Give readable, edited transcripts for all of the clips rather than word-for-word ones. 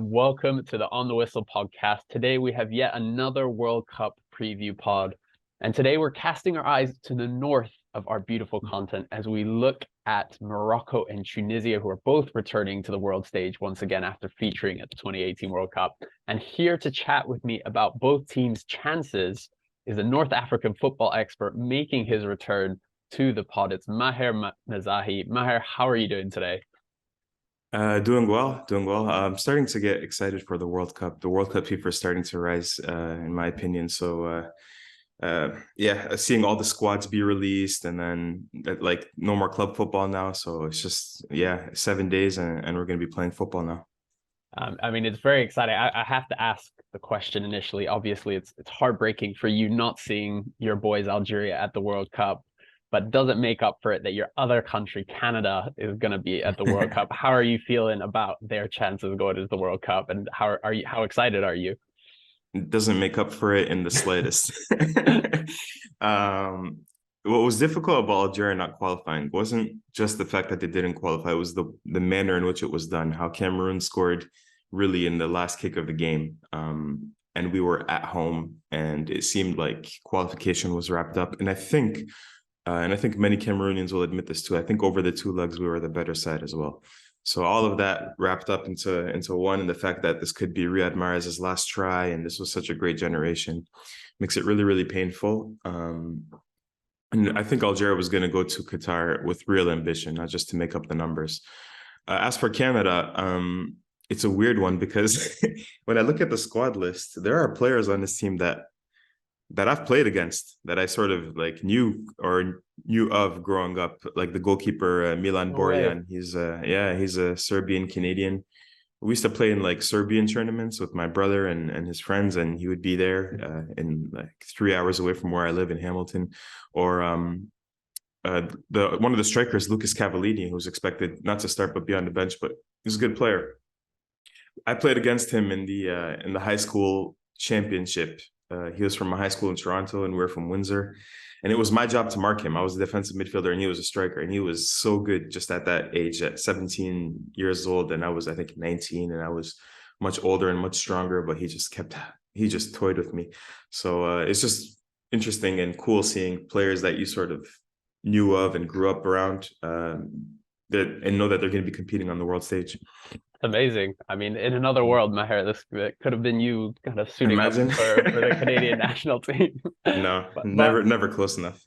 and welcome to the On the Whistle podcast. Today we have yet another World Cup preview pod, and today we're casting our eyes to the north of our beautiful continent as we look at Morocco and Tunisia, who are both returning to the world stage once again after featuring at the 2018 World Cup. And here to chat with me about both teams' chances is a North African football expert making his return to the pod. It's Maher Mezahi. Maher, how are you doing today? Doing well, doing well. I'm starting to get excited for the World Cup. The World Cup fever is starting to rise, in my opinion. So, seeing all the squads be released and then like no more club football now. So it's just, 7 days and we're going to be playing football now. It's very exciting. I have to ask the question initially. Obviously, it's heartbreaking for you not seeing your boys Algeria at the World Cup, but does it make up for it that your other country, Canada, is going to be at the World Cup? How are you feeling about their chances of going to the World Cup, and how excited are you? It doesn't make up for it in the slightest. What was difficult about Algeria not qualifying wasn't just the fact that they didn't qualify. It was the manner in which it was done, how Cameroon scored really in the last kick of the game. And we were at home and it seemed like qualification was wrapped up. And I think many Cameroonians will admit this too. I think over the two legs, we were the better side as well. So all of that wrapped up into one, and the fact that this could be Riyad Mahrez's last try, and this was such a great generation, makes it really, really painful. And I think Algeria was going to go to Qatar with real ambition, not just to make up the numbers. As for Canada, it's a weird one because when I look at the squad list, there are players on this team that I've played against, that I sort of like knew of growing up, like the goalkeeper Milan Borjan. He's a Serbian Canadian. We used to play in like Serbian tournaments with my brother and his friends, and he would be there in like 3 hours away from where I live in Hamilton. Or one of the strikers, Lucas Cavallini, who was expected not to start but be on the bench, but he's a good player. I played against him in the high school championship. He was from a high school in Toronto and we're from Windsor. And it was my job to mark him. I was a defensive midfielder and he was a striker. And he was so good just at that age, at 17 years old. And I was, I think, 19, and I was much older and much stronger, but he just toyed with me. So it's just interesting and cool seeing players that you sort of knew of and grew up around and know that they're going to be competing on the world stage. Amazing. I mean, in another world, Maher, this could have been you kind of suiting up for the Canadian national team. No, never close enough.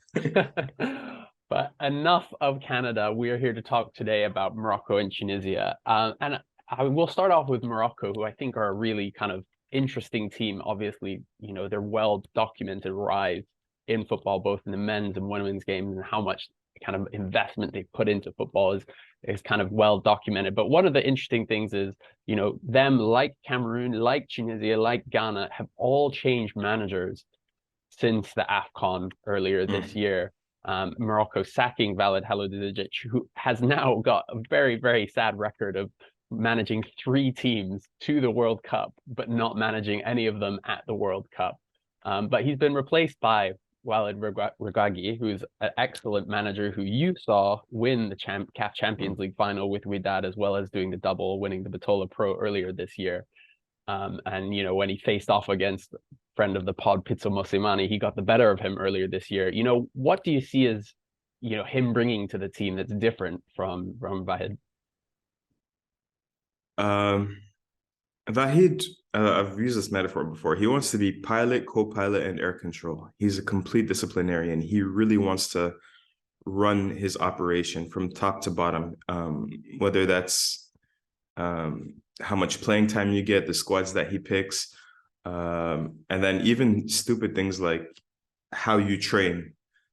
But enough of Canada. We are here to talk today about Morocco and Tunisia. And I will start off with Morocco, who I think are a really kind of interesting team. Obviously, their well-documented rise in football, both in the men's and women's games, and how much kind of investment they put into football is kind of well documented. But one of the interesting things is, them, like Cameroon, like Tunisia, like Ghana, have all changed managers since the AFCON earlier this year. Morocco sacking Walid Regragui, who has now got a very, very sad record of managing 3 teams to the World Cup, but not managing any of them at the World Cup. But he's been replaced by Walid Regragui, who's an excellent manager who you saw win the CAF Champions League final with Wydad, as well as doing the double, winning the Batola Pro earlier this year. And when he faced off against friend of the pod, Pizzo Mosimani, he got the better of him earlier this year. What do you see as, him bringing to the team that's different from Vahid? Vahid, I've used this metaphor before. He wants to be pilot, co-pilot, and air control. He's a complete disciplinarian. He really wants to run his operation from top to bottom, whether that's how much playing time you get, the squads that he picks, and then even stupid things like how you train.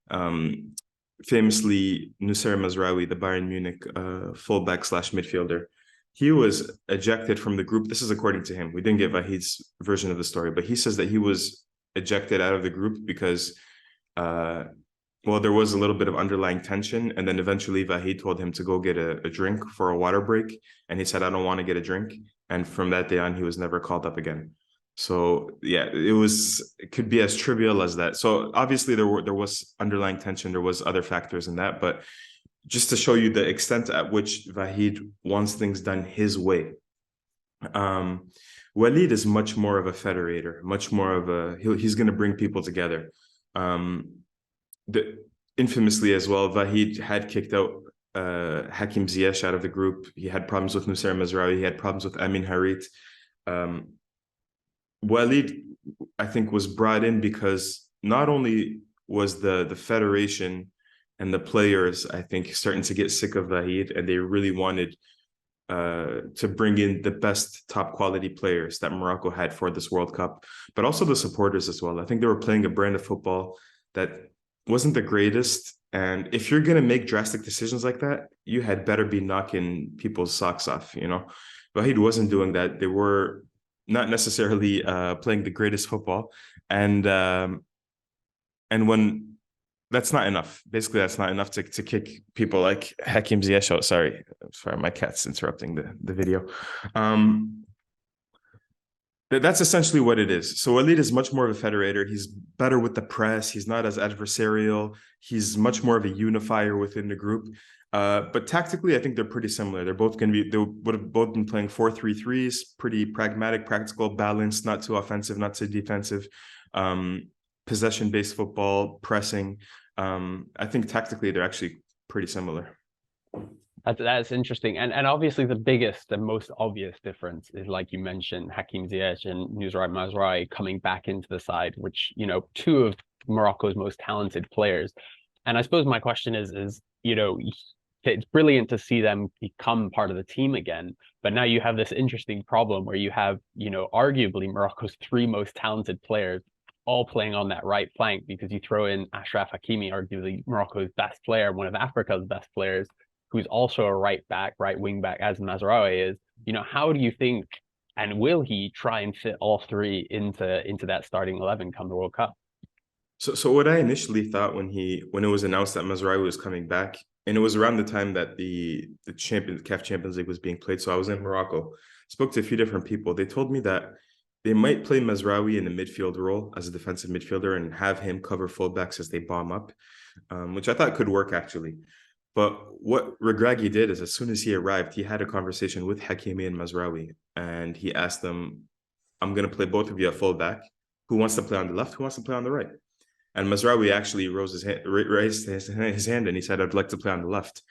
Famously, Noussair Mazraoui, the Bayern Munich fullback / midfielder, he was ejected from the group. This is according to him. We didn't get Vahid's version of the story, but he says that he was ejected out of the group because, there was a little bit of underlying tension. And then eventually Vahid told him to go get a drink for a water break. And he said, I don't want to get a drink. And from that day on, he was never called up again. So yeah, it could be as trivial as that. So obviously there was underlying tension. There was other factors in that, but just to show you the extent at which Vahid wants things done his way. Walid is much more of a federator, much more of a he's going to bring people together. Infamously as well, Vahid had kicked out Hakim Ziyech out of the group. He had problems with Noussair Mazraoui. He had problems with Amin Harit. Walid, I think, was brought in because not only was the federation and the players, I think, starting to get sick of Vahid, and they really wanted to bring in the best top quality players that Morocco had for this World Cup, but also the supporters as well. I think they were playing a brand of football that wasn't the greatest. And if you're going to make drastic decisions like that, you had better be knocking people's socks off, you know. Vahid wasn't doing that. They were not necessarily playing the greatest football. And when that's not enough. Basically, that's not enough to kick people like Hakim Ziyech out. Sorry, my cat's interrupting the video. That's essentially what it is. So Walid is much more of a federator. He's better with the press. He's not as adversarial. He's much more of a unifier within the group. But tactically, I think they're pretty similar. They would have both been playing 4-3-3s, pretty pragmatic, practical, balanced, not too offensive, not too defensive. Possession-based football, pressing. I think tactically they're actually pretty similar. That's interesting. And obviously the biggest and most obvious difference is, like you mentioned, Hakim Ziyech and Noussair Mazraoui coming back into the side, which, you know, two of Morocco's most talented players. And I suppose my question is, you know, it's brilliant to see them become part of the team again. But now you have this interesting problem where you have, you know, arguably Morocco's three most talented players all playing on that right flank, because you throw in Achraf Hakimi, arguably Morocco's best player, one of Africa's best players, who's also a right back, right wing back, as Mazraoui is. You know, how do you think, and will he try and fit all three into that starting 11 come the World Cup? So what I initially thought when it was announced that Mazraoui was coming back, and it was around the time that the CAF Champions League was being played, so I was in Morocco, spoke to a few different people. They told me that they might play Mazraoui in the midfield role as a defensive midfielder and have him cover fullbacks as they bomb up, which I thought could work actually. But what Regragui did is, as soon as he arrived, he had a conversation with Hakimi and Mazraoui, and he asked them, I'm going to play both of you at fullback. Who wants to play on the left? Who wants to play on the right? And Mazraoui actually raised his hand and he said, I'd like to play on the left.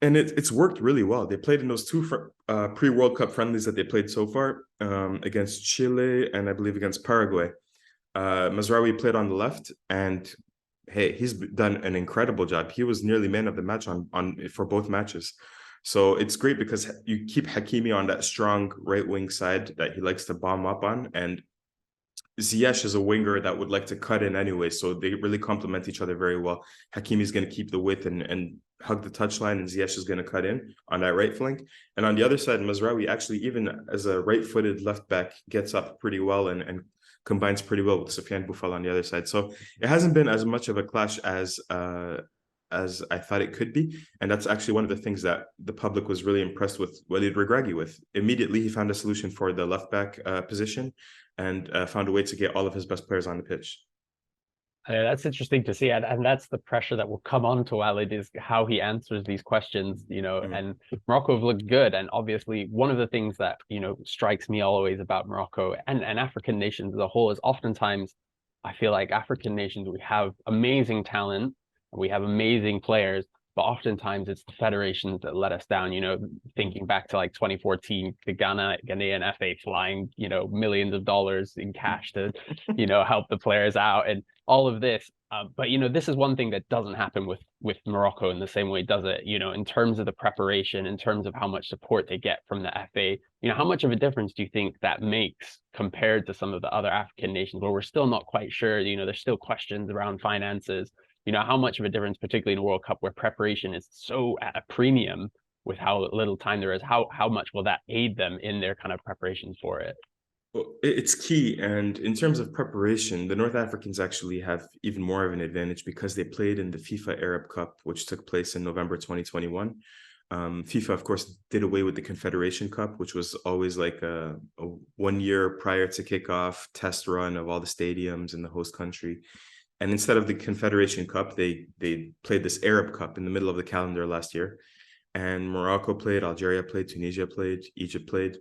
And it's worked really well. They played in those two pre-World Cup friendlies that they played so far, against Chile and I believe against Paraguay. Mazraoui played on the left, and hey, he's done an incredible job. He was nearly man of the match for both matches. So it's great because you keep Hakimi on that strong right wing side that he likes to bomb up on, and Ziyech is a winger that would like to cut in anyway, so they really complement each other very well. Hakimi is going to keep the width and hug the touchline, and Ziyech is going to cut in on that right flank. And on the other side, Mazraoui actually, even as a right-footed left back, gets up pretty well and combines pretty well with Sofiane Boufal on the other side. So it hasn't been as much of a clash as I thought it could be. And that's actually one of the things that the public was really impressed with Walid Regragui with. Immediately, he found a solution for the left back position and found a way to get all of his best players on the pitch. That's interesting to see, and that's the pressure that will come on to Walid, is how he answers these questions, you know. And Morocco have looked good, and obviously one of the things that, you know, strikes me always about Morocco and African nations as a whole is oftentimes I feel like African nations, we have amazing talent, we have amazing players, but oftentimes it's the federations that let us down. You know, thinking back to like 2014, the Ghanaian FA flying, you know, millions of dollars in cash to, you know, help the players out and all of this. But, you know, this is one thing that doesn't happen with Morocco in the same way, does it? You know, in terms of the preparation, in terms of how much support they get from the FA, you know, how much of a difference do you think that makes compared to some of the other African nations where we're still not quite sure? You know, there's still questions around finances. You know, how much of a difference, particularly in the World Cup, where preparation is so at a premium with how little time there is, how much will that aid them in their kind of preparations for it? Well, it's key. And in terms of preparation, the North Africans actually have even more of an advantage because they played in the FIFA Arab Cup, which took place in November 2021. FIFA, of course, did away with the Confederation Cup, which was always like a 1 year prior to kickoff test run of all the stadiums in the host country. And instead of the Confederation Cup, they played this Arab Cup in the middle of the calendar last year. and Morocco played, Algeria played, Tunisia played, Egypt played,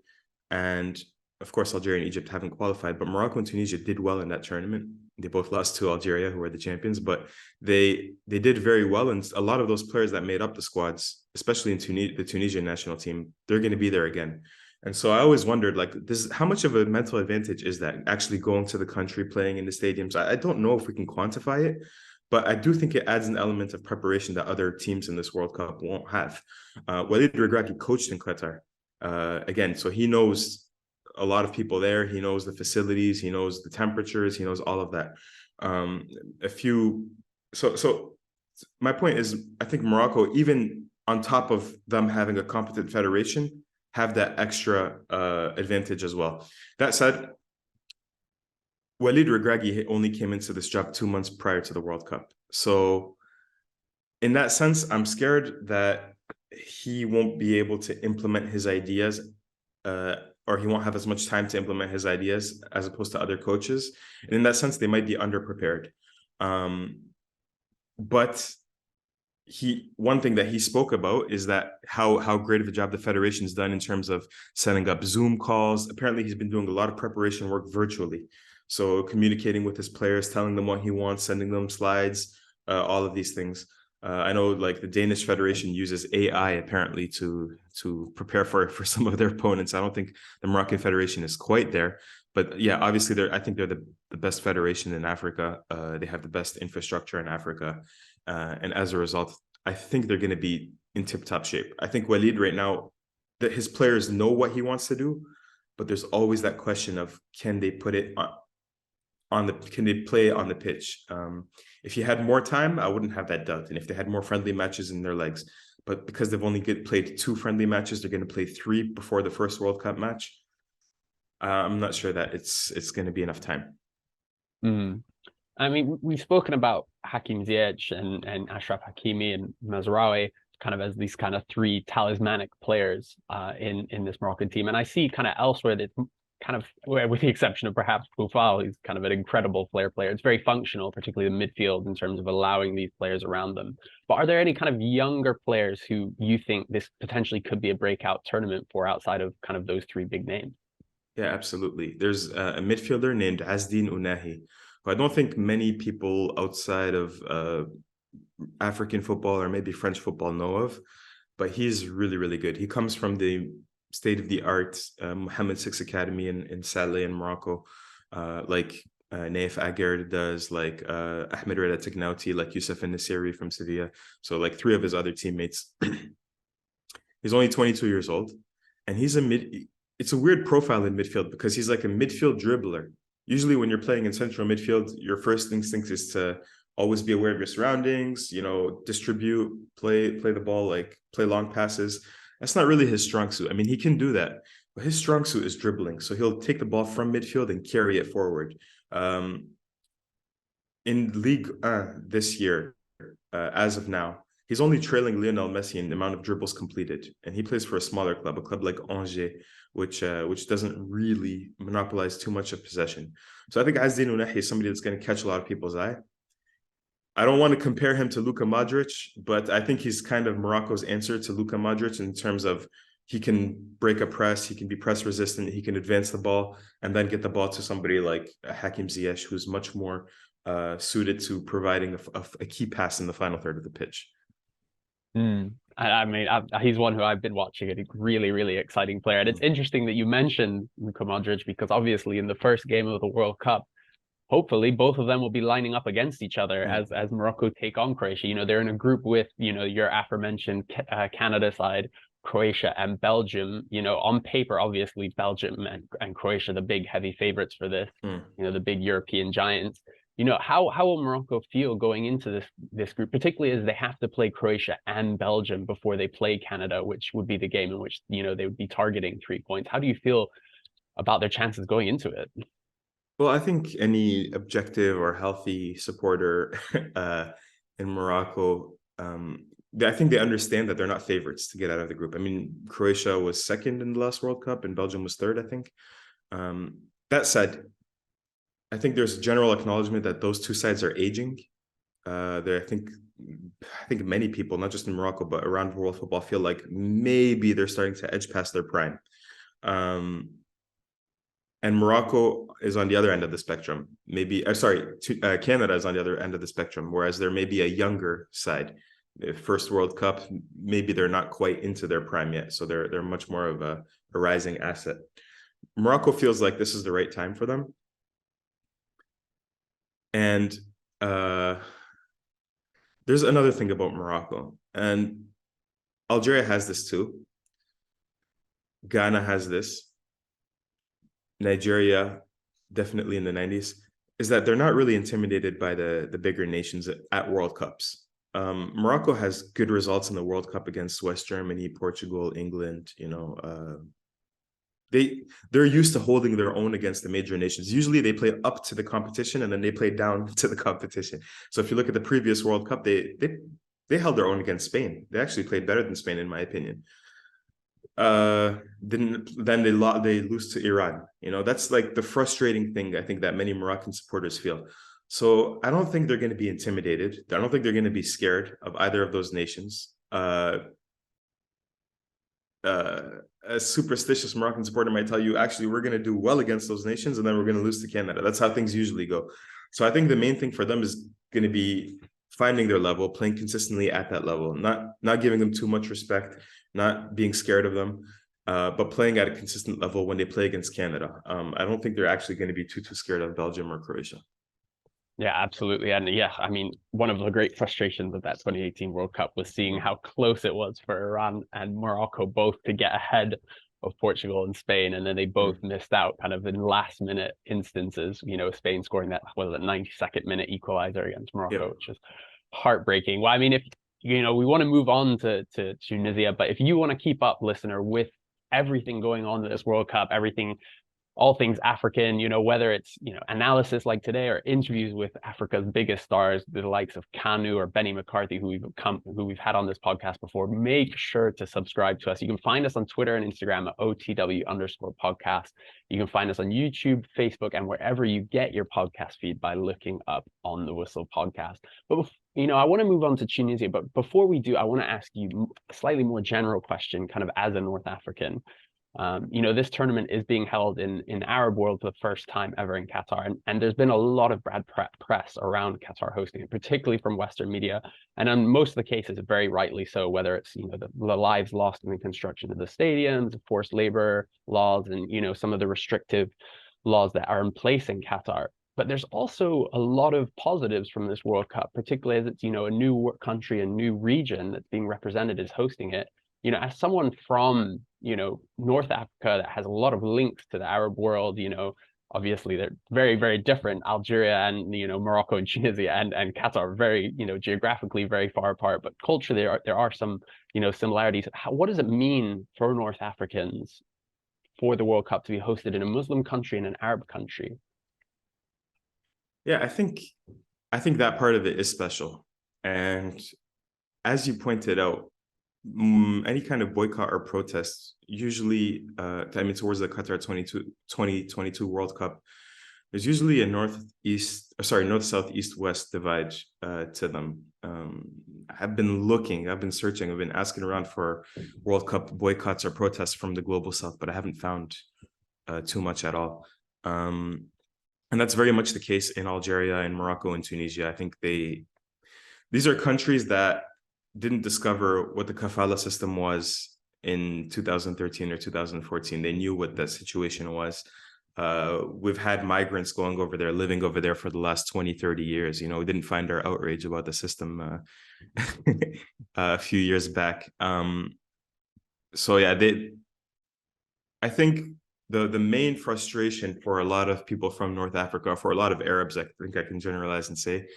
and of course Algeria and Egypt haven't qualified, but Morocco and Tunisia did well in that tournament. They both lost to Algeria, who were the champions, but they did very well, and a lot of those players that made up the squads, especially in the Tunisian national team, they're going to be there again. And so I always wondered, like, this, how much of a mental advantage is that, actually going to the country, playing in the stadiums? I don't know if we can quantify it, but I do think it adds an element of preparation that other teams in this World Cup won't have. Walid Regragui coached in Qatar, again, so he knows a lot of people there. He knows the facilities, he knows the temperatures, he knows all of that. So my point is, I think Morocco, even on top of them having a competent federation, have that extra advantage as well. That said, Walid Regragui only came into this job 2 months prior to the World Cup. So in that sense, I'm scared that he won't be able to implement his ideas, or he won't have as much time to implement his ideas as opposed to other coaches. And in that sense, they might be underprepared. But one thing that he spoke about is that how great of a job the federation's done in terms of setting up Zoom calls. Apparently, he's been doing a lot of preparation work virtually. So communicating with his players, telling them what he wants, sending them slides, all of these things. I know, like, the Danish Federation uses AI apparently to prepare for some of their opponents. I don't think the Moroccan Federation is quite there, but yeah, obviously I think they're the best federation in Africa. They have the best infrastructure in Africa, and as a result, I think they're going to be in tip-top shape. I think Walid right now, that his players know what he wants to do, but there's always that question of, can they put it can they play on the pitch? If he had more time, I wouldn't have that doubt. And if they had more friendly matches in their legs, but because they've only played 2 friendly matches, they're going to play 3 before the first World Cup match. I'm not sure that it's going to be enough time. I mean, we've spoken about Hakim Ziyech and Ashraf Hakimi and Mazraoui kind of as these kind of 3 talismanic players in this Moroccan team. And I see kind of elsewhere that kind of, with the exception of perhaps Boufal, he's kind of an incredible player. It's very functional, particularly the midfield, in terms of allowing these players around them. But are there any kind of younger players who you think this potentially could be a breakout tournament for, outside of kind of those 3 big names? Yeah, absolutely. There's a midfielder named Azdin Ounahi, who I don't think many people outside of African football or maybe French football know of, but he's really, really good. He comes from the state-of-the-art Mohammed VI Academy in Saleh in Morocco, like Naif Aguerd does, like Ahmed Reda Tegnauti, like Youssef Nassiri from Sevilla. So like 3 of his other teammates. He's only 22 years old, and it's a weird profile in midfield because he's like a midfield dribbler. Usually when you're playing in central midfield, your first instinct is to always be aware of your surroundings, distribute, play the ball, like play long passes. That's not really his strong suit. I mean, he can do that, but his strong suit is dribbling. So he'll take the ball from midfield and carry it forward. In Ligue 1 this year, as of now, he's only trailing Lionel Messi in the amount of dribbles completed. And he plays for a smaller club, a club like Angers, which doesn't really monopolize too much of possession. So I think Azdin Ounahi is somebody that's going to catch a lot of people's eye. I don't want to compare him to Luka Modric, but I think he's kind of Morocco's answer to Luka Modric in terms of he can break a press, he can be press resistant, he can advance the ball, and then get the ball to somebody like Hakim Ziyech, who's much more suited to providing a key pass in the final third of the pitch. I mean, he's one who I've been watching, a really, really exciting player. And it's interesting that you mentioned Luka Modric, because obviously in the first game of the World Cup, hopefully both of them will be lining up against each other as Morocco take on Croatia. They're in a group with, your aforementioned Canada side, Croatia and Belgium. On paper, obviously Belgium and Croatia, the big heavy favorites for this, the big European giants. How will Morocco feel going into this group, particularly as they have to play Croatia and Belgium before they play Canada, which would be the game in which, they would be targeting 3 points. How do you feel about their chances going into it? Well, I think any objective or healthy supporter in Morocco, I think they understand that they're not favorites to get out of the group. I mean, Croatia was second in the last World Cup and Belgium was third, I think. That said, I think there's general acknowledgement that those 2 sides are aging. I think I think many people, not just in Morocco, but around world football, feel like maybe they're starting to edge past their prime. And Morocco is on the other end of the spectrum. Maybe, Canada is on the other end of the spectrum, whereas there may be a younger side. The first World Cup, maybe they're not quite into their prime yet, so they're much more of a rising asset. Morocco feels like this is the right time for them. And there's another thing about Morocco, and Algeria has this too. Ghana has this. Nigeria, definitely in the 90s, is that they're not really intimidated by the bigger nations at World Cups. Morocco has good results in the World Cup against West Germany, Portugal, England. They're used to holding their own against the major nations. Usually they play up to the competition and then they play down to the competition. So if you look at the previous World Cup, they held their own against Spain. They actually played better than Spain, in my opinion. Then they lose to Iran. That's like the frustrating thing I think that many Moroccan supporters feel. So I don't think they're going to be intimidated. I don't think they're going to be scared of either of those nations. A superstitious Moroccan supporter might tell you, actually, we're going to do well against those nations and then we're going to lose to Canada. That's how things usually go. So I think the main thing for them is going to be finding their level, playing consistently at that level, not giving them too much respect, not being scared of them, but playing at a consistent level when they play against Canada. I don't think they're actually going to be too scared of Belgium or Croatia. Yeah, absolutely. And yeah, I mean, one of the great frustrations of that 2018 World Cup was seeing how close it was for Iran and Morocco both to get ahead of Portugal and Spain. And then they both missed out kind of in last minute instances, Spain scoring that, 92nd minute equalizer against Morocco, which is heartbreaking. Well, I mean, if, we want to move on to Tunisia, but if you want to keep up, listener, with everything going on in this World Cup, all things African, whether it's, analysis like today or interviews with Africa's biggest stars, the likes of Kanu or Benny McCarthy, who we've had on this podcast before, make sure to subscribe to us. You can find us on Twitter and Instagram at OTW_podcast. You can find us on YouTube, Facebook, and wherever you get your podcast feed by looking up On the Whistle podcast. But, I want to move on to Tunisia, but before we do, I want to ask you a slightly more general question, kind of as a North African. This tournament is being held in Arab world for the first time ever in Qatar. And there's been a lot of bad press around Qatar hosting it, particularly from Western media. And in most of the cases, very rightly so, whether it's, the lives lost in the construction of the stadiums, forced labor laws, and, some of the restrictive laws that are in place in Qatar. But there's also a lot of positives from this World Cup, particularly as it's, a new country, a new region that's being represented as hosting it. As someone from, North Africa that has a lot of links to the Arab world, obviously they're very, very different. Algeria and, Morocco and Tunisia and Qatar are very, geographically very far apart, but culturally there are some, similarities. What does it mean for North Africans for the World Cup to be hosted in a Muslim country and an Arab country? Yeah, I think that part of it is special. And as you pointed out, any kind of boycott or protest, usually, towards the Qatar 2022 World Cup, there's usually a north, south, east, west divide to them. I've been searching, I've been asking around for World Cup boycotts or protests from the global south, but I haven't found too much at all. And that's very much the case in Algeria and Morocco and Tunisia. I think these are countries that didn't discover what the kafala system was in 2013 or 2014. They knew what that situation was. We've had migrants going over there, living over there for the last 20, 30 years. We didn't find our outrage about the system a few years back. So yeah, I think the main frustration for a lot of people from North Africa, for a lot of Arabs, I think I can generalize and say,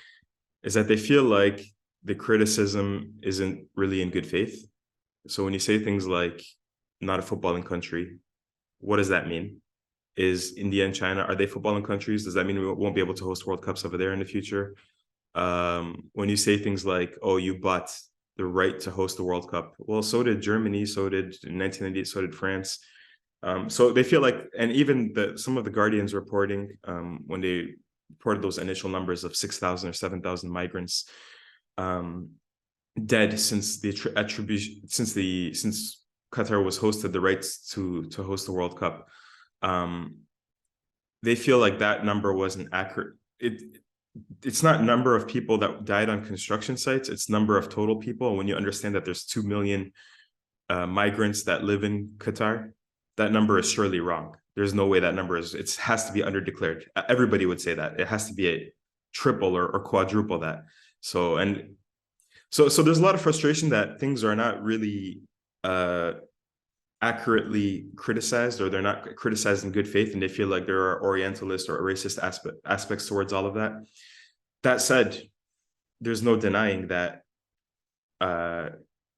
is that they feel like the criticism isn't really in good faith. So when you say things like not a footballing country, what does that mean? Is India and China, are they footballing countries? Does that mean we won't be able to host World Cups over there in the future? When you say things like, oh, you bought the right to host the World Cup. Well, so did Germany, so did in 1998, so did France. So they feel like, and even some of the Guardians reporting, when they reported those initial numbers of 6,000 or 7,000 migrants, dead since the attribution since Qatar was hosted the rights to host the World Cup. They feel like that number wasn't accurate. It's not number of people that died on construction sites, it's number of total people. When you understand that there's 2 million migrants that live in Qatar, that number is surely wrong. There's no way that number is, it has to be underdeclared. Everybody would say that. It has to be a triple or quadruple that. So there's a lot of frustration that things are not really accurately criticized, or they're not criticized in good faith, and they feel like there are Orientalist or racist aspects towards all of that. That said, there's no denying that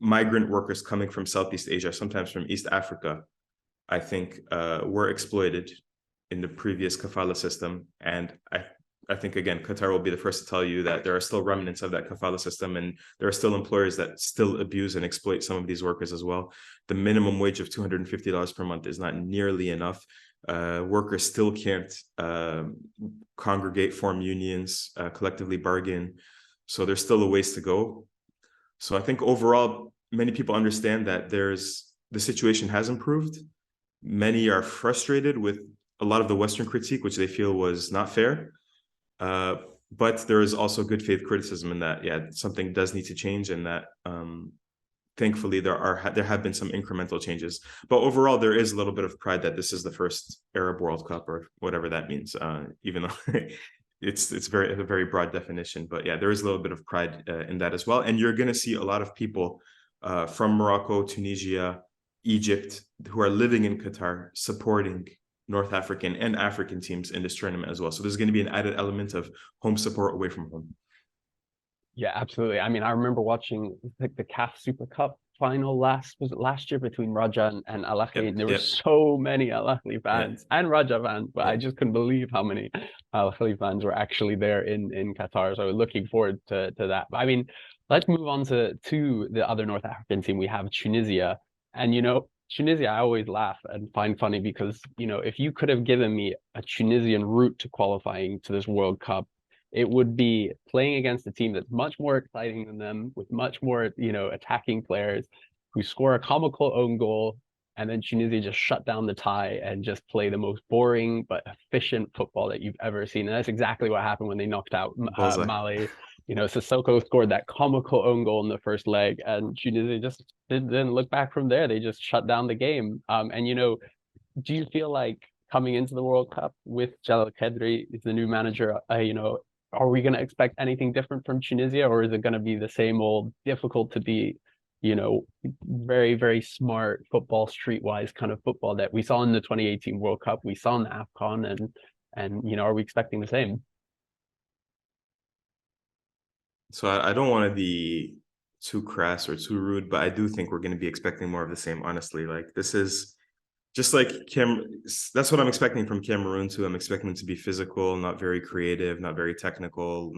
migrant workers coming from Southeast Asia, sometimes from East Africa, I think were exploited in the previous kafala system. And I think, again, Qatar will be the first to tell you that there are still remnants of that kafala system, and there are still employers that still abuse and exploit some of these workers as well. The minimum wage of $250 per month is not nearly enough. Workers still can't congregate, form unions, collectively bargain. So there's still a ways to go. So I think overall, many people understand that the situation has improved. Many are frustrated with a lot of the Western critique, which they feel was not fair. But there is also good faith criticism in that, yeah, something does need to change, and that thankfully there have been some incremental changes. But overall, there is a little bit of pride that this is the first Arab World Cup, or whatever that means, even though it's a very broad definition. But yeah, there is a little bit of pride in that as well. And you're going to see a lot of people from Morocco, Tunisia, Egypt, who are living in Qatar, supporting North African and African teams in this tournament as well. So there's going to be an added element of home support away from home. Yeah, absolutely. I mean, I remember watching like the CAF Super Cup final last year between Raja and Al Ahly. Yep, There were so many Al Ahly fans and Raja fans, but I just couldn't believe how many Al Ahly fans were actually there in Qatar. So looking forward to that. But I mean, let's move on to the other North African team. We have Tunisia. And Tunisia, I always laugh and find funny because, if you could have given me a Tunisian route to qualifying to this World Cup, it would be playing against a team that's much more exciting than them, with much more, attacking players who score a comical own goal, and then Tunisia just shut down the tie and just play the most boring but efficient football that you've ever seen. And that's exactly what happened when they knocked out Mali. Sissoko scored that comical own goal in the first leg, and Tunisia just didn't look back from there. They just shut down the game. Do you feel like coming into the World Cup with Jalal Khedri is the new manager, are we going to expect anything different from Tunisia, or is it going to be the same old, difficult to be, very, very smart football, streetwise kind of football that we saw in the 2018 World Cup, we saw in the AFCON, and are we expecting the same? So I don't want to be too crass or too rude, but I do think we're going to be expecting more of the same, honestly. Like, this is just like that's what I'm expecting from Cameroon too. I'm expecting them to be physical, not very creative, not very technical.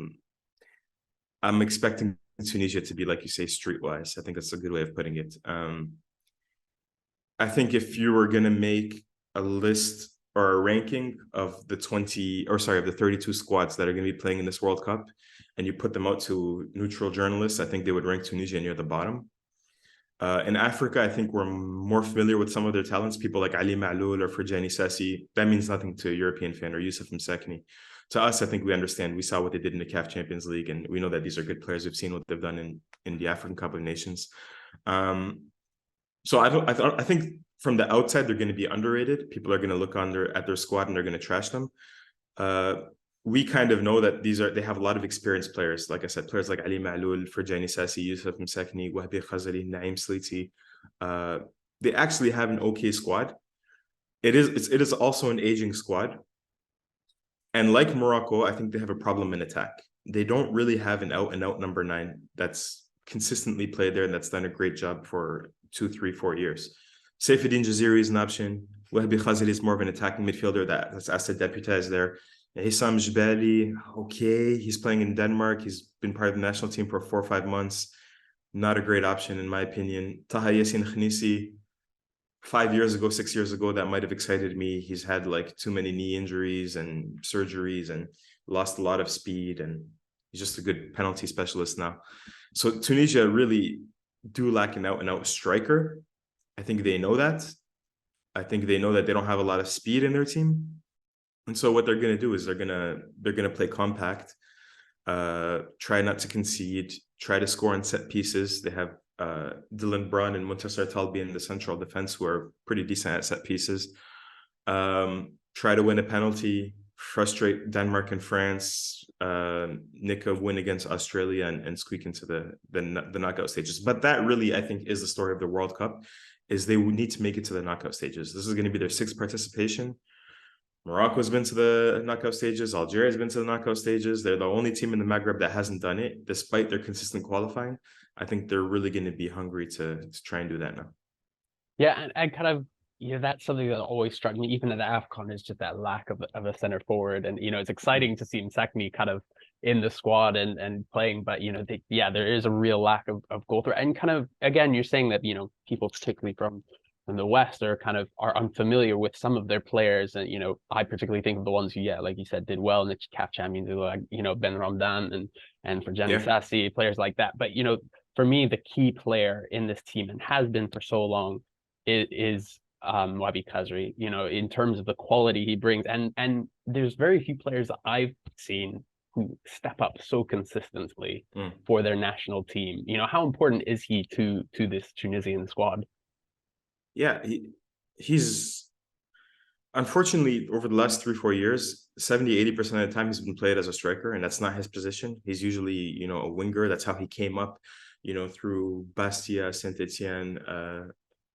I'm expecting Tunisia to be, like you say, streetwise. I think that's a good way of putting it. I think if you were going to make a list or a ranking of the 32 squads that are going to be playing in this World Cup, and you put them out to neutral journalists, I think they would rank Tunisia near the bottom. In Africa, I think we're more familiar with some of their talents, people like Ali Ma'loul or Ferjani Sassi. That means nothing to a European fan, or Youssef Msekni. To us, I think we understand. We saw what they did in the CAF Champions League, and we know that these are good players. We've seen what they've done in the African Cup of Nations. So I think from the outside, they're going to be underrated. People are going to look at their squad and they're going to trash them. We kind of know that they have a lot of experienced players. Like I said, players like Ali Ma'loul, Ferjani Sassi, Youssef Msekni, Wahbi Khazali, Naim Sliti. They actually have an okay squad. It is also an aging squad. And like Morocco, I think they have a problem in attack. They don't really have an out-and-out number 9 that's consistently played there and that's done a great job for 2, 3, 4 years. Saifuddin Jaziri is an option. Wahbi Khazali is more of an attacking midfielder that's asked to deputize there. Hissam Jbali, okay, he's playing in Denmark. He's been part of the national team for 4 or 5 months. Not a great option, in my opinion. Taha Yassin Khnisi, 5 years ago, 6 years ago, that might have excited me. He's had like too many knee injuries and surgeries and lost a lot of speed. And He's just a good penalty specialist now. So Tunisia really do lack an out-and-out striker. I think they know that. I think they know that they don't have a lot of speed in their team. And so what they're going to do is they're going to play compact, try not to concede, try to score on set pieces. They have Dylan Brun and Muntasser Talbi in the central defense who are pretty decent at set pieces. Try to win a penalty, frustrate Denmark and France, nick a win against Australia, and squeak into the knockout stages. But that really, I think, is the story of the World Cup, is they need to make it to the knockout stages. This is going to be their 6th participation. Morocco's been to the knockout stages. Algeria's been to the knockout stages. They're the only team in the Maghreb that hasn't done it, despite their consistent qualifying. I think they're really going to be hungry to try and do that now. Yeah, and kind of, that's something that always struck me, even at the AFCON, is just that lack of a center forward. And, it's exciting to see Mezahi kind of in the squad and playing, but, there is a real lack of goal threat. And kind of, again, you're saying that, people particularly from the West are unfamiliar with some of their players. And, I particularly think of the ones who, like you said, did well in the CAF Champions League, like, Ben Ramdan and for Jenny Sassi, players like that. But, for me, the key player in this team, and has been for so long, is Wabi Khazri, in terms of the quality he brings. And there's very few players that I've seen who step up so consistently for their national team. How important is he to this Tunisian squad? Yeah, he's unfortunately, over the last 3-4 years, 70-80% of the time he's been played as a striker, and that's not his position. He's usually, a winger. That's how he came up, through Bastia, Saint-Etienne,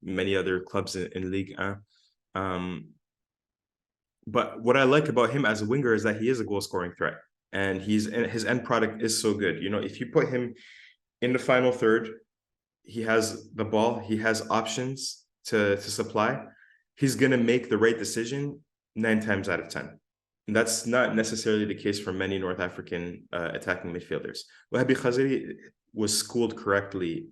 many other clubs in Ligue 1. But what I like about him as a winger is that he is a goal-scoring threat, and his end product is so good. If you put him in the final third, he has the ball, he has options to supply. He's going to make the right decision 9 times out of 10. And that's not necessarily the case for many North African attacking midfielders. Wabi Khazri was schooled correctly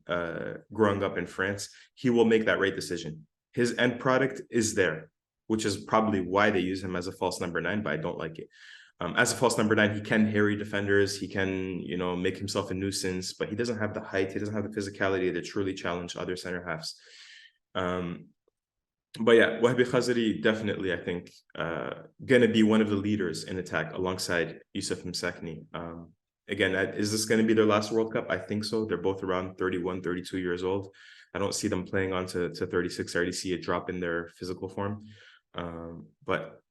growing up in France. He will make that right decision. His end product is there, which is probably why they use him as a false number 9, but I don't like it. As a false number 9, he can harry defenders. He can, make himself a nuisance, but he doesn't have the height. He doesn't have the physicality to truly challenge other center halves. But yeah, Wahbi Khazri definitely, I think, going to be one of the leaders in attack alongside Youssef Msakni. Again, is this going to be their last World Cup? I think so. They're both around 31, 32 years old. I don't see them playing on to 36. I already see a drop in their physical form. But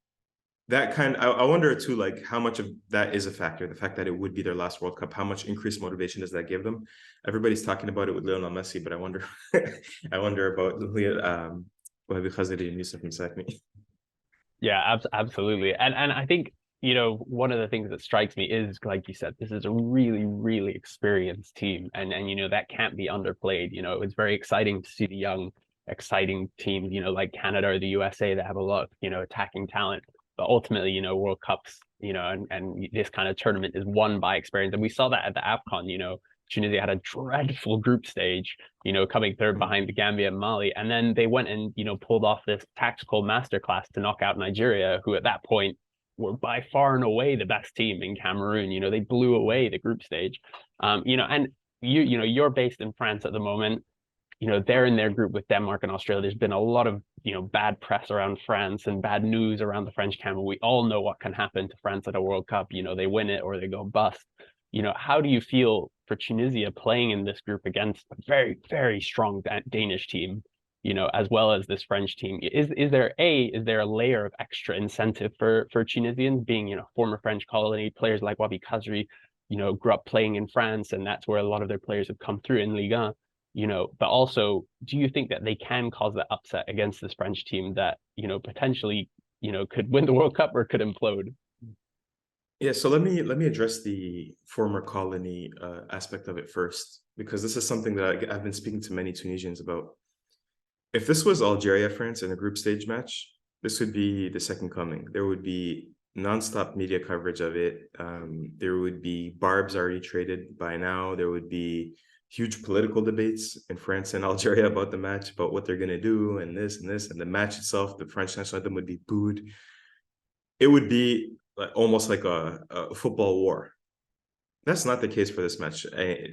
that I wonder too, like how much of that is a factor, the fact that it would be their last World Cup. How much increased motivation does that give them? Everybody's talking about it with Lionel Messi, but I wonder about Wahbi Khazri and Youssef Msakni. Yeah, absolutely. And I think, one of the things that strikes me is, like you said, this is a really, really experienced team. And that can't be underplayed. It's very exciting to see the young, exciting teams, like Canada or the USA that have a lot of, attacking talent. But ultimately, World Cups, and this kind of tournament is won by experience. And we saw that at the AFCON, Tunisia had a dreadful group stage, coming third behind the Gambia and Mali. And then they went and, pulled off this tactical masterclass to knock out Nigeria, who at that point were by far and away the best team in Cameroon. They blew away the group stage. And you're based in France at the moment. They're in their group with Denmark and Australia. There's been a lot of, bad press around France and bad news around the French camp. We all know what can happen to France at a World Cup. They win it or they go bust. How do you feel for Tunisia playing in this group against a very, very strong Danish team, as well as this French team? Is there a layer of extra incentive for Tunisians being, former French colony players like Wabi Khazri, grew up playing in France, and that's where a lot of their players have come through in Ligue 1. But also, do you think that they can cause that upset against this French team that, potentially, could win the World Cup or could implode? Yeah, so let me address the former colony aspect of it first, because this is something that I've been speaking to many Tunisians about. If this was Algeria, France in a group stage match, this would be the second coming. There would be nonstop media coverage of it. There would be barbs already traded by now. There would be huge political debates in France and Algeria about the match, about what they're going to do and this, and the match itself, the French national anthem would be booed. It would be almost like a football war. That's not the case for this match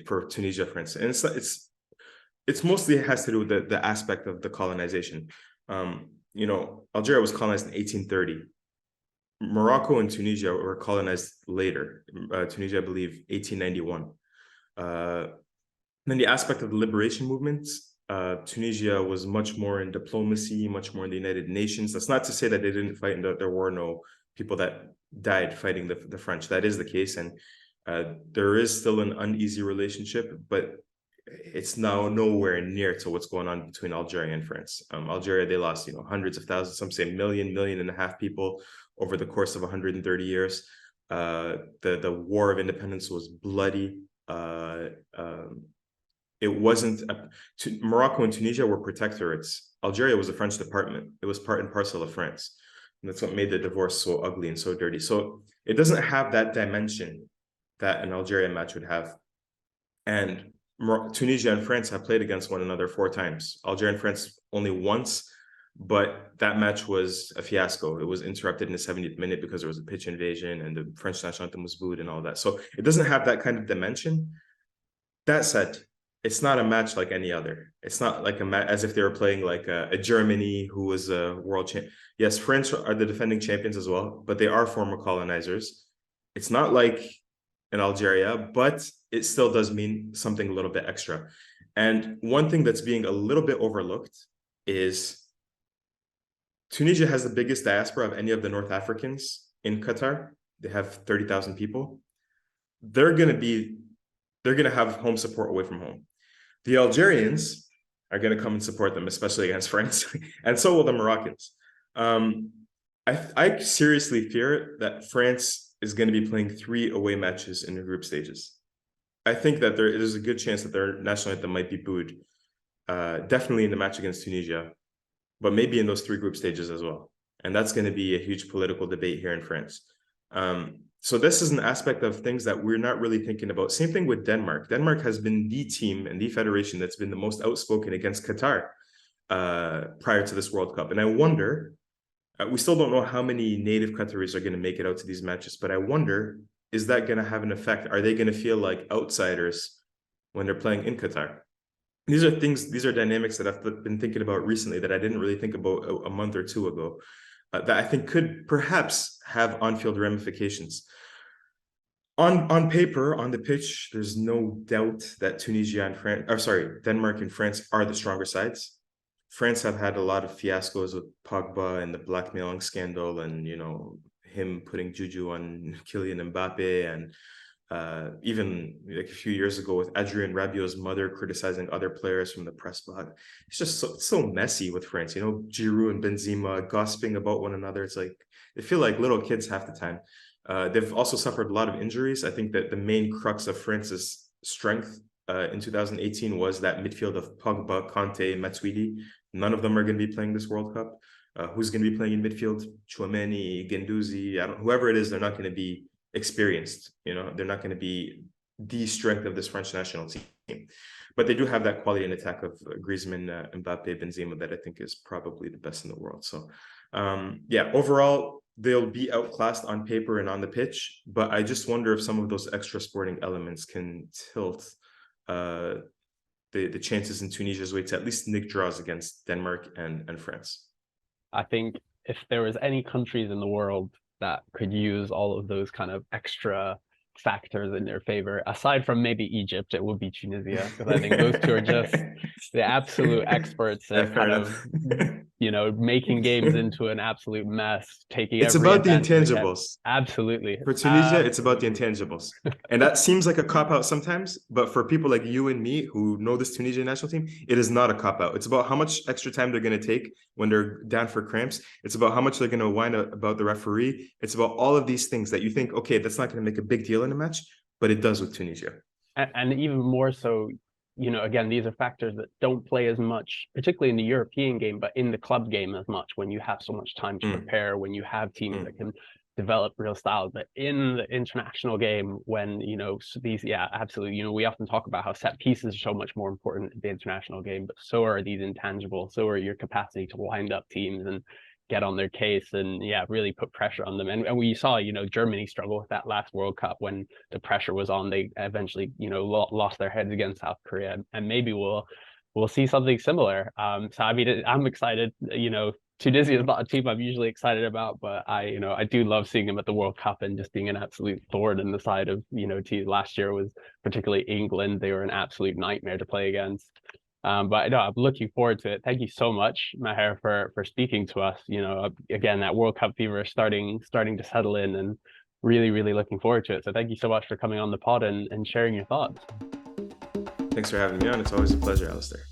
for Tunisia, for instance. And it's mostly has to do with the aspect of the colonization. Algeria was colonized in 1830. Morocco and Tunisia were colonized later. Tunisia, I believe, 1891. Then the aspect of the liberation movements, Tunisia was much more in diplomacy, much more in the United Nations. That's not to say that they didn't fight and that there were no people that died fighting the French. That is the case. And there is still an uneasy relationship, but it's now nowhere near to what's going on between Algeria and France. Algeria, they lost, hundreds of thousands, some say million and a half people over the course of 130 years. The War of Independence was bloody. It wasn't Morocco and Tunisia were protectorates. Algeria was a French department. It was part and parcel of France. And that's what made the divorce so ugly and so dirty. So it doesn't have that dimension that an Algerian match would have. And Tunisia and France have played against one another 4 times. Algeria and France only once, but that match was a fiasco. It was interrupted in the 70th minute because there was a pitch invasion and the French national anthem was booed and all that. So it doesn't have that kind of dimension. That said, it's not a match like any other. It's not like a match as if they were playing like a Germany who was a world champion. Yes, French are the defending champions as well, but they are former colonizers. It's not like in Algeria, but it still does mean something a little bit extra. And one thing that's being a little bit overlooked is Tunisia has the biggest diaspora of any of the North Africans in Qatar. They have 30,000 people. They're going to have home support away from home. The Algerians are going to come and support them, especially against France, and so will the Moroccans. I seriously fear that France is going to be playing 3 away matches in the group stages. I think that there's a good chance that their national anthem might be booed, definitely in the match against Tunisia, but maybe in those 3 group stages as well. And that's going to be a huge political debate here in France. So this is an aspect of things that we're not really thinking about. Same thing with Denmark. Denmark has been the team and the federation that's been the most outspoken against Qatar prior to this World Cup. And I wonder, we still don't know how many native Qataris are going to make it out to these matches, but I wonder, is that going to have an effect? Are they going to feel like outsiders when they're playing in Qatar? These are dynamics that I've been thinking about recently that I didn't really think about a month or 2 ago. That I think could perhaps have on-field ramifications. On paper, on the pitch, there's no doubt that Denmark and France are the stronger sides. France have had a lot of fiascos with Pogba and the blackmailing scandal, and him putting juju on Kylian Mbappe, and even like a few years ago with Adrien Rabiot's mother criticizing other players from the press box. It's just so messy with France. Giroud and Benzema gossiping about one another. It's like they feel like little kids half the time. They've also suffered a lot of injuries. I think that the main crux of France's strength in 2018 was that midfield of Pogba, Kanté, Matuidi. None of them are going to be playing this World Cup. Who's going to be playing in midfield? Chouameni, Guendouzi, whoever it is, they're not going to be experienced. They're not going to be the strength of this French national team. But they do have that quality in attack of Griezmann, Mbappe, Benzema that I think is probably the best in the world. So, overall, they'll be outclassed on paper and on the pitch, but I just wonder if some of those extra sporting elements can tilt the chances in Tunisia's way to at least nick draws against Denmark and France. I think if there was any countries in the world that could use all of those kind of extra factors in their favor, aside from maybe Egypt, it would be Tunisia, because I think those 2 are just the absolute experts at kind of making games into an absolute mess, taking it's about the intangibles. intangibles. Absolutely. For Tunisia, it's about the intangibles. And that seems like a cop-out sometimes, but for people like you and me who know this Tunisian national team, it is not a cop-out. It's about how much extra time they're going to take when they're down for cramps. It's about how much they're going to whine about the referee. It's about all of these things that you think, okay, that's not going to make a big deal in a match, but it does with Tunisia. And even more so, again, these are factors that don't play as much, particularly in the European game, but in the club game as much, when you have so much time to prepare, when you have teams that can develop real styles. But in the international game, when, absolutely, we often talk about how set pieces are so much more important in the international game, but so are these intangibles, so are your capacity to wind up teams and get on their case and really put pressure on them. And we saw, Germany struggle with that last World Cup when the pressure was on. They eventually, lost their heads against South Korea, and maybe we'll see something similar. So I mean, I'm excited. Tunisia is not a team I'm usually excited about, but I do love seeing them at the World Cup and just being an absolute thorn in the side of, teams. Last year was particularly England. They were an absolute nightmare to play against. But no, I'm looking forward to it. Thank you so much, Maher, for speaking to us. Again, that World Cup fever is starting to settle in, and really, really looking forward to it. So thank you so much for coming on the pod and sharing your thoughts. Thanks for having me on. It's always a pleasure, Alasdair.